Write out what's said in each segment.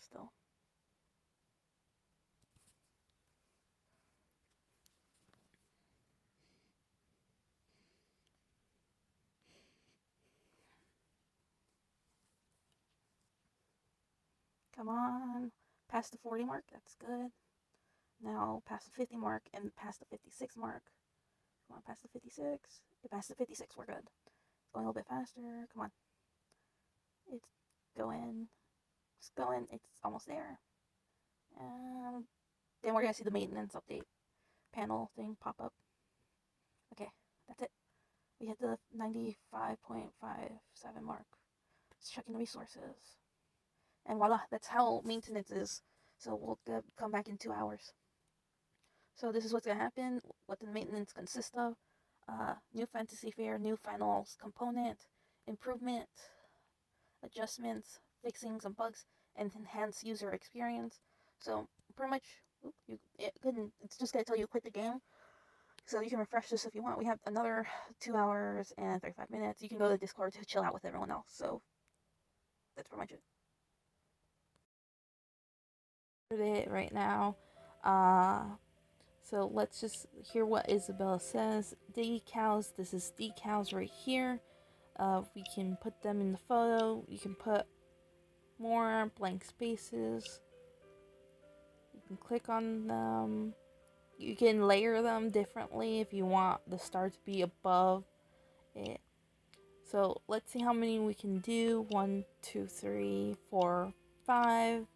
still. Come on. Past the 40 mark. That's good. Now past the 50 mark and past the 56 mark. Come on, past the 56. Past the 56, we're good. It's going a little bit faster. Come on. It's going. It's going. It's almost there. And then we're going to see the maintenance update panel thing pop up. Okay, that's it. We hit the 95.57 mark. Just checking the resources. And voila, that's how maintenance is. So we'll come back in 2 hours. So this is what's going to happen, what the maintenance consists of. New Fantasy Fair, new finals component, improvement, adjustments, fixing some bugs, and enhance user experience. So pretty much, it's just going to tell you to quit the game. So you can refresh this if you want. We have another 2 hours and 35 minutes. You can go to Discord to chill out with everyone else. So that's pretty much it right now. So let's just hear what Isabella says. Decals, this is decals right here. We can put them in the photo. You can put more blank spaces. You can click on them. You can layer them differently if you want the star to be above it. So let's see how many we can do. 1, 2, 3, 4, 5.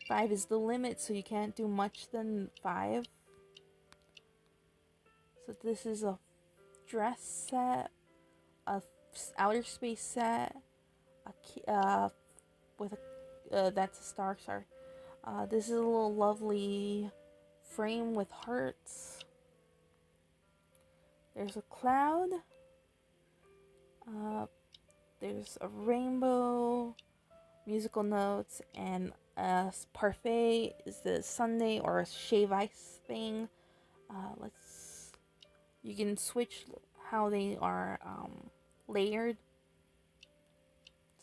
5 is the limit, so you can't do much than 5. So this is a dress set, a outer space set, with a that's a star. Sorry. This is a little lovely frame with hearts. There's a cloud. There's a rainbow, musical notes, and a parfait is the sundae or a shave ice thing. You can switch how they are layered.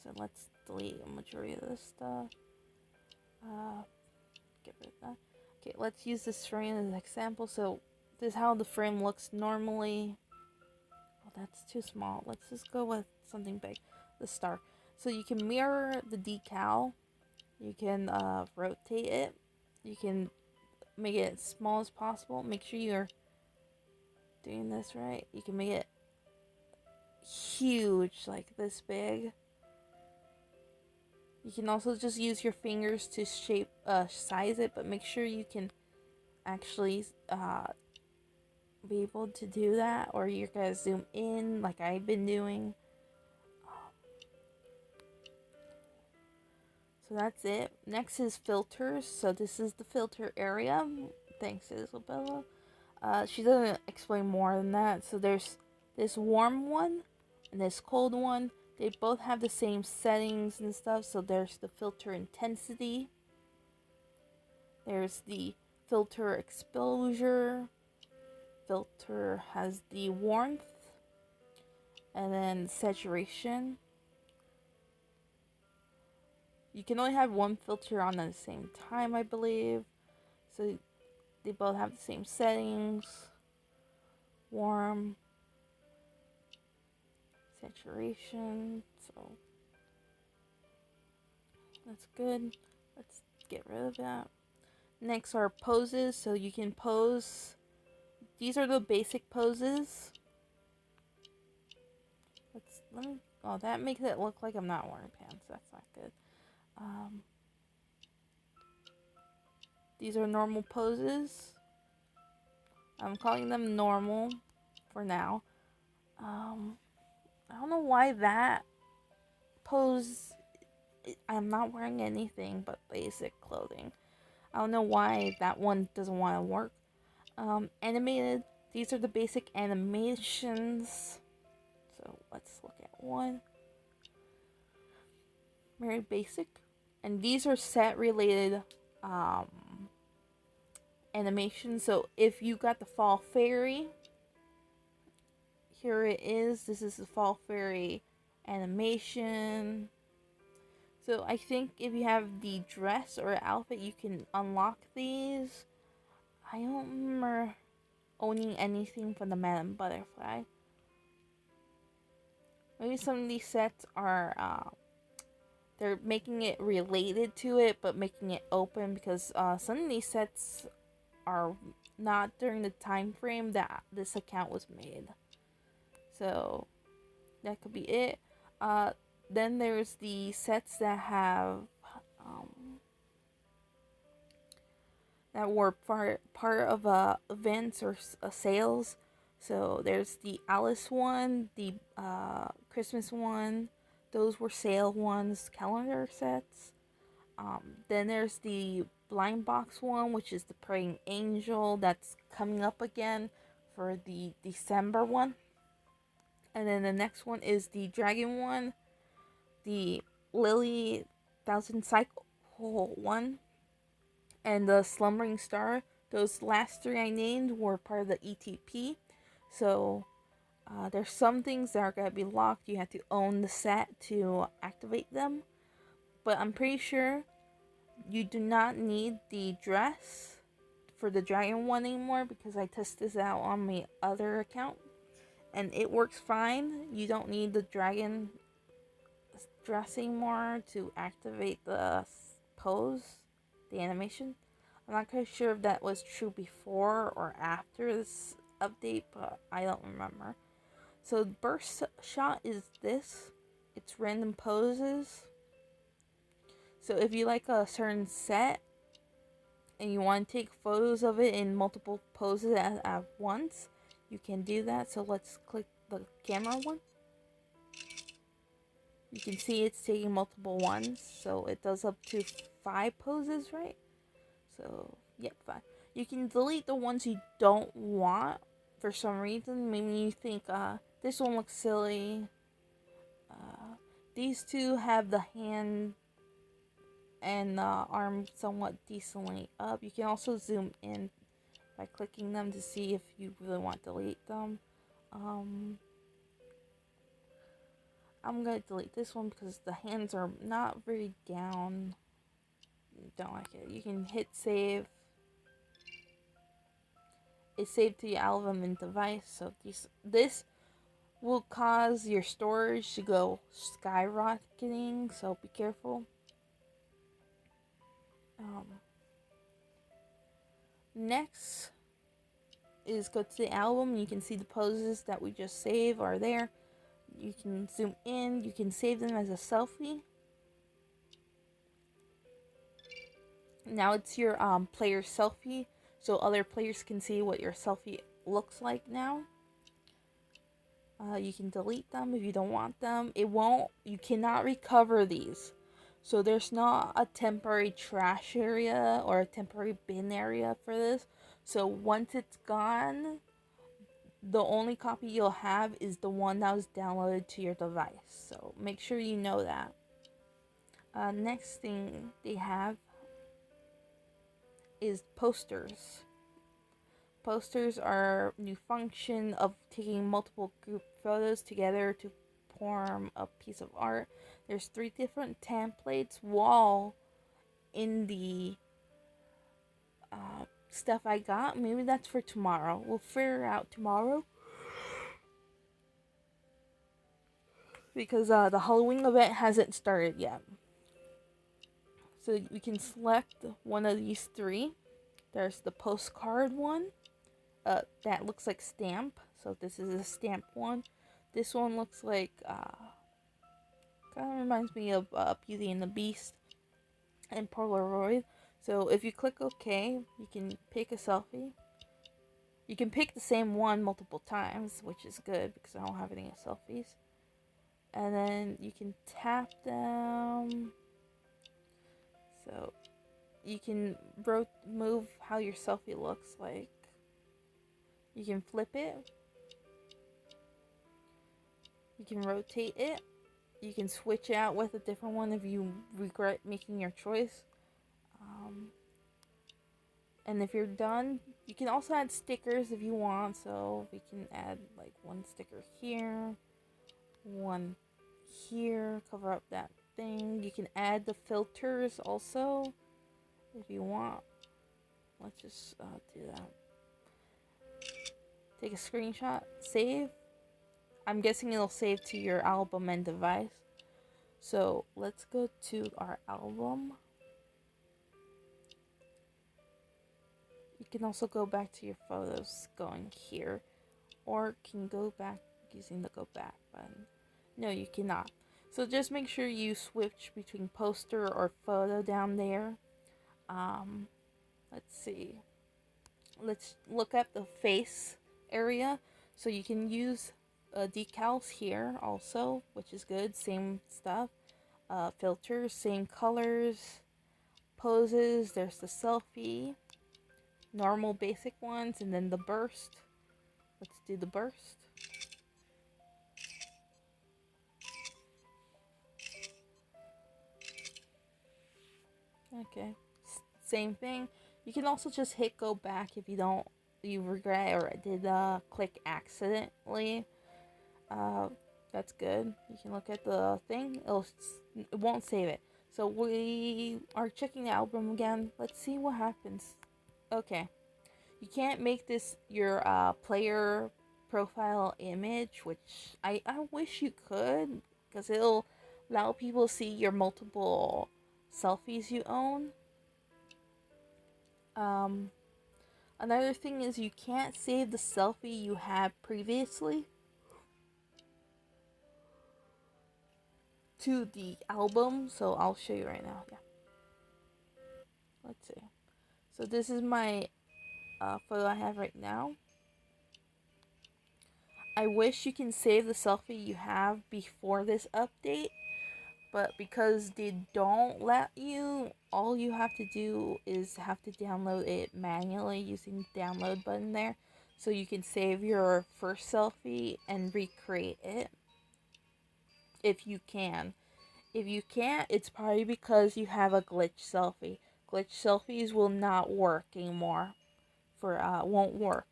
So let's delete a majority of this stuff. Get rid of that. Okay, let's use this frame as an example. So this is how the frame looks normally. Oh, that's too small. Let's just go with something big. The star. So you can mirror the decal. You can rotate it. You can make it as small as possible. Make sure you're doing this right. You can make it huge, like this big. You can also just use your fingers to size it, but make sure you can actually be able to do that, or you're gonna zoom in like I've been doing. So that's it. Next is filters. So this is the filter area. Thanks, Isabella. She doesn't explain more than that. So there's this warm one and this cold one. They both have the same settings and stuff. So there's the filter intensity. There's the filter exposure. Filter has the warmth. And then saturation. You can only have one filter on at the same time, I believe. So they both have the same settings. Warm. Saturation. So that's good. Let's get rid of that. Next are poses. So you can pose. These are the basic poses. Oh, that makes it look like I'm not wearing pants. That's not good. These are normal poses. I'm calling them normal for now. I don't know why that pose, I'm not wearing anything but basic clothing. I don't know why that one doesn't want to work. Animated, these are the basic animations. So let's look at one. Very basic. And these are set related animation. So if you got the fall fairy, here it is. This is the fall fairy animation. So I think if you have the dress or outfit, you can unlock these. I don't remember owning anything from the Madame Butterfly. Maybe some of these sets are they're making it related to it, but making it open, because some of these sets are not during the time frame that this account was made. So that could be it. Then there's the sets that have that were part of events or sales. So there's the Alice one, the Christmas one. Those were sale ones, calendar sets. Then there's the blind box one, which is the praying angel that's coming up again for the December one. And then the next one is the dragon one, the Lily Thousand Cycle one, and the Slumbering Star. Those last three I named were part of the ETP. So there's some things that are going to be locked. You have to own the set to activate them. But I'm pretty sure you do not need the dress for the dragon one anymore, because I tested this out on my other account and it works fine. You don't need the dragon dress anymore to activate the pose, the animation. I'm not quite sure if that was true before or after this update, but I don't remember. So burst shot is this. It's random poses. So if you like a certain set and you want to take photos of it in multiple poses at once, you can do that. So let's click the camera one. You can see it's taking multiple ones, so it does up to 5 poses, right? So, yep, 5. You can delete the ones you don't want for some reason. Maybe you think, this one looks silly. These two have the hand and the arm somewhat decently up. You can also zoom in by clicking them to see if you really want to delete them. I'm gonna delete this one because the hands are not very down. Don't like it. You can hit save. It's saved to your album and device, so this will cause your storage to go skyrocketing, so be careful. Next is go to the album. You can see the poses that we just saved are there. You can zoom in. You can save them as a selfie. Now it's your player selfie, so other players can see what your selfie looks like now. You can delete them if you don't want them. You cannot recover these. So there's not a temporary trash area or a temporary bin area for this. So once it's gone, the only copy you'll have is the one that was downloaded to your device. So make sure you know that. Next thing they have is posters. Posters are a new function of taking multiple group photos together to form a piece of art. There's 3 different templates. Wall in the stuff I got. Maybe that's for tomorrow. We'll figure out tomorrow. Because the Halloween event hasn't started yet. So we can select one of these 3. There's the postcard one. That looks like stamp. So this is a stamp one. This one looks like kind of reminds me of Beauty and the Beast and Polaroid. So if you click OK, you can pick a selfie. You can pick the same one multiple times, which is good because I don't have any selfies. And then you can tap them. So you can move how your selfie looks like. You can flip it. You can rotate it. You can switch out with a different one if you regret making your choice. And if you're done, you can also add stickers if you want. So we can add like one sticker here, one here, cover up that everything. You can add the filters also if you want. Let's just do that. Take a screenshot, save. I'm guessing it'll save to your album and device. So let's go to our album. You can also go back to your photos going here, or can go back using the go back button. No, you cannot. So just make sure you switch between poster or photo down there. Let's see. Let's look at the face area. So you can use decals here also, which is good. Same stuff. Filters, same colors. Poses, there's the selfie. Normal basic ones, and then the burst. Let's do the burst. Okay, same thing. You can also just hit go back if you regret or did click accidentally. That's good. You can look at the thing. It won't save it. So we are checking the album again. Let's see what happens. Okay, you can't make this your player profile image, which I wish you could, because it'll allow people to see your multiple selfies you own. Another thing is you can't save the selfie you had previously to the album, so I'll show you right now. Yeah. Let's see. So this is my photo I have right now. I wish you can save the selfie you have before this update, but because they don't let you, all you have to do is have to download it manually using the download button there, so you can save your first selfie and recreate it if you can. If you can't, it's probably because you have a glitch selfie. Glitch selfies will not work anymore. Won't work.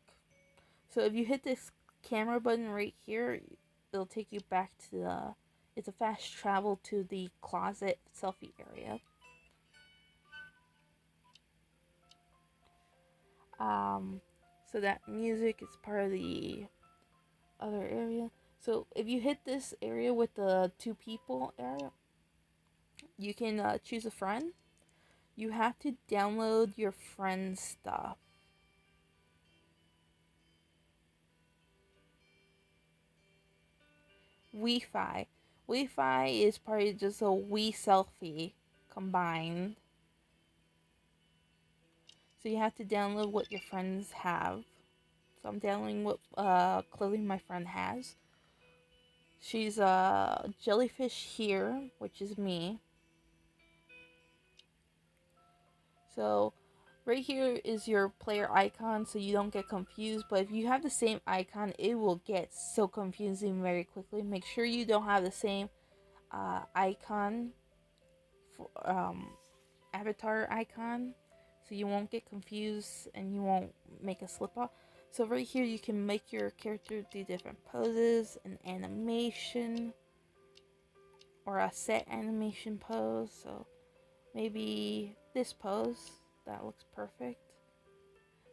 So if you hit this camera button right here, it'll take you back to it's a fast travel to the closet selfie area. So that music is part of the other area. So if you hit this area with the 2 people area, you can choose a friend. You have to download your friend's stuff. Wi-Fi. Wi-Fi is probably just a Wii selfie combined. So you have to download what your friends have. So I'm downloading what clothing my friend has. She's a jellyfish here, which is me. So right here is your player icon, so you don't get confused. But if you have the same icon, it will get so confusing very quickly. Make sure you don't have the same icon, for, avatar icon, so you won't get confused and you won't make a slip up. So right here you can make your character do different poses, an animation, or a set animation pose. So maybe this pose, that looks perfect.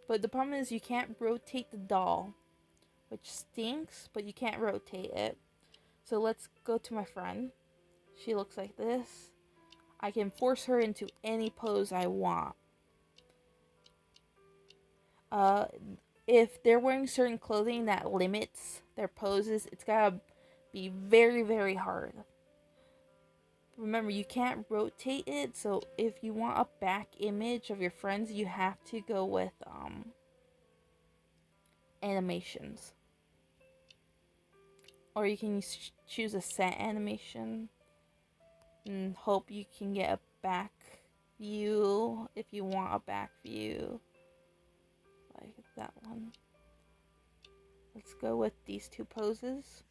But the problem is you can't rotate the doll, which stinks, but you can't rotate it. So let's go to my friend. She looks like this. I can force her into any pose I want. If they're wearing certain clothing that limits their poses, it's gotta be very, very hard. Remember, you can't rotate it, so if you want a back image of your friends, you have to go with animations. Or you can choose a set animation and hope you can get a back view if you want a back view. Like that one. Let's go with these 2 poses.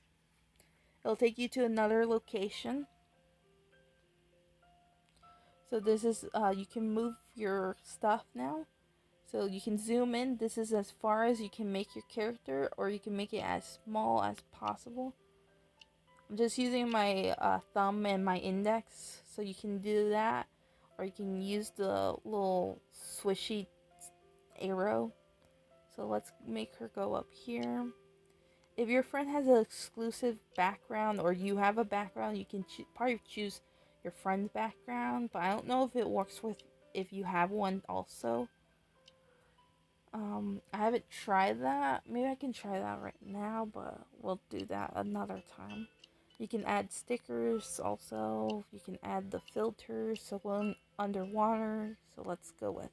It'll take you to another location. So this is, you can move your stuff now. So you can zoom in. This is as far as you can make your character, or you can make it as small as possible. I'm just using my thumb and my index, so you can do that, or you can use the little swishy arrow. So let's make her go up here. If your friend has an exclusive background, or you have a background, you can probably choose your friend's background, but I don't know if it works with if you have one also. I haven't tried that. Maybe I can try that right now, but we'll do that another time. You can add stickers also. You can add the filters, so when underwater. So let's go with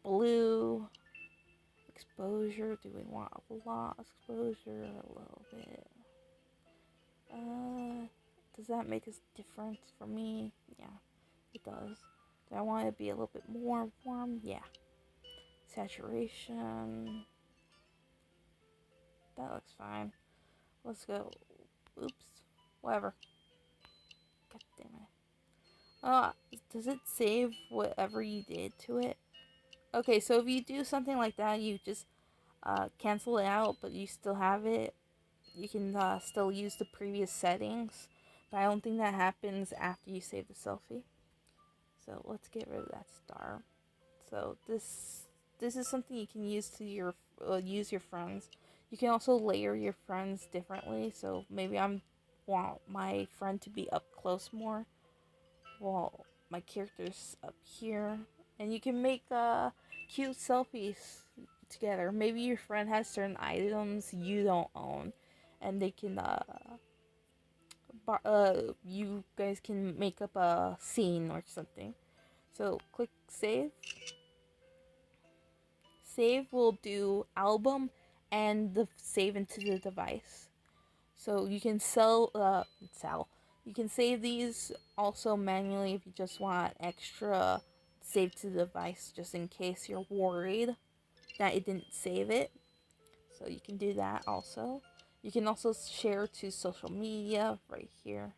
blue. Exposure. Do we want a lot of exposure? A little bit. Does that make a difference for me? Yeah, it does. Do I want it to be a little bit more warm? Yeah. Saturation. That looks fine. Let's go. Oops. Whatever. God damn it. Does it save whatever you did to it? Okay, so if you do something like that, you just cancel it out, but you still have it. You can still use the previous settings, but I don't think that happens after you save the selfie. So let's get rid of that star. So this is something you can use to use your friends. You can also layer your friends differently. So maybe I want my friend to be up close more, while my character's up here. And you can make cute selfies together. Maybe your friend has certain items you don't own, and they can you guys can make up a scene or something. So click save. Save will do album and the save into the device. So you can sell. You can save these also manually if you just want extra save to the device, just in case you're worried that it didn't save it. So you can do that also. You can also share to social media right here.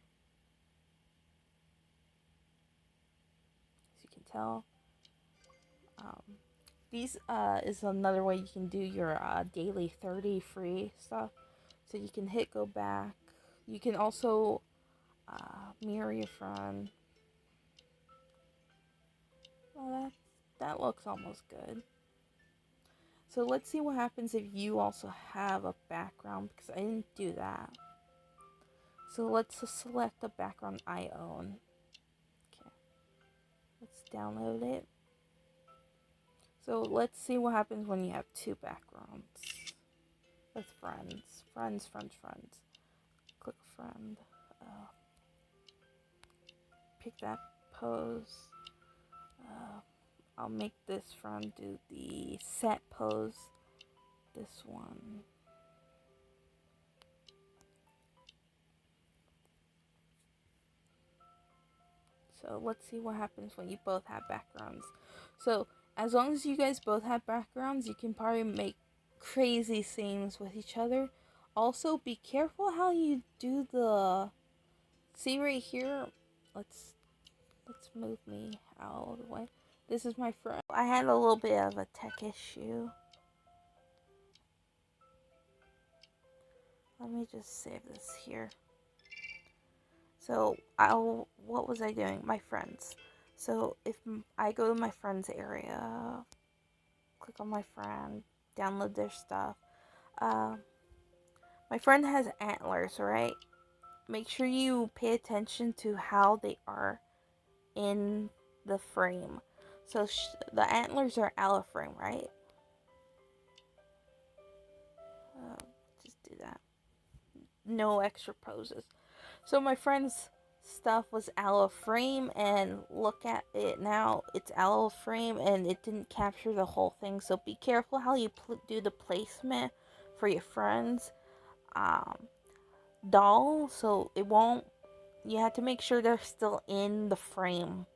As you can tell. These is another way you can do your daily 30 free stuff. So you can hit go back. You can also mirror your friend. Well, that looks almost good. So let's see what happens if you also have a background, because I didn't do that. So let's select the background I own. Okay. Let's download it. So let's see what happens when you have two backgrounds. With friends. Friends. Click friend. Pick that pose. I'll make this friend do the set pose. This one. So let's see what happens when you both have backgrounds. So as long as you guys both have backgrounds, you can probably make crazy scenes with each other. Also, be careful how you do the. See right here. Let's move me out of the way. This is my friend. I had a little bit of a tech issue. Let me just save this here. So what was I doing? My friends. So if I go to my friend's area, click on my friend, download their stuff. My friend has antlers, right? Make sure you pay attention to how they are in the frame. So the antlers are out of frame, right? Just do that. No extra poses. So my friend's stuff was out of frame, and look at it now. It's out of frame and it didn't capture the whole thing. So be careful how you do the placement for your friends doll, so it won't. You have to make sure they're still in the frame.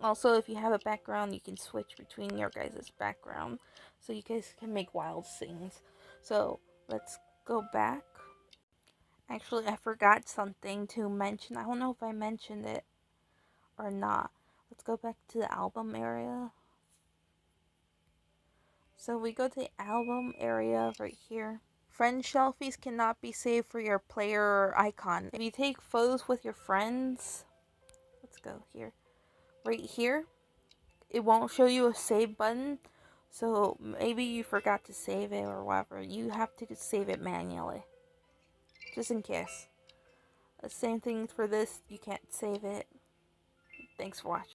Also, if you have a background, you can switch between your guys' background, so you guys can make wild scenes. So let's go back. Actually, I forgot something to mention. I don't know if I mentioned it or not. Let's go back to the album area. So we go to the album area right here. Friend selfies cannot be saved for your player icon. If you take photos with your friends, let's go here. Right here, it won't show you a save button. So maybe you forgot to save it or whatever. You have to save it manually. Just in case. The same thing for this, you can't save it. Thanks for watching.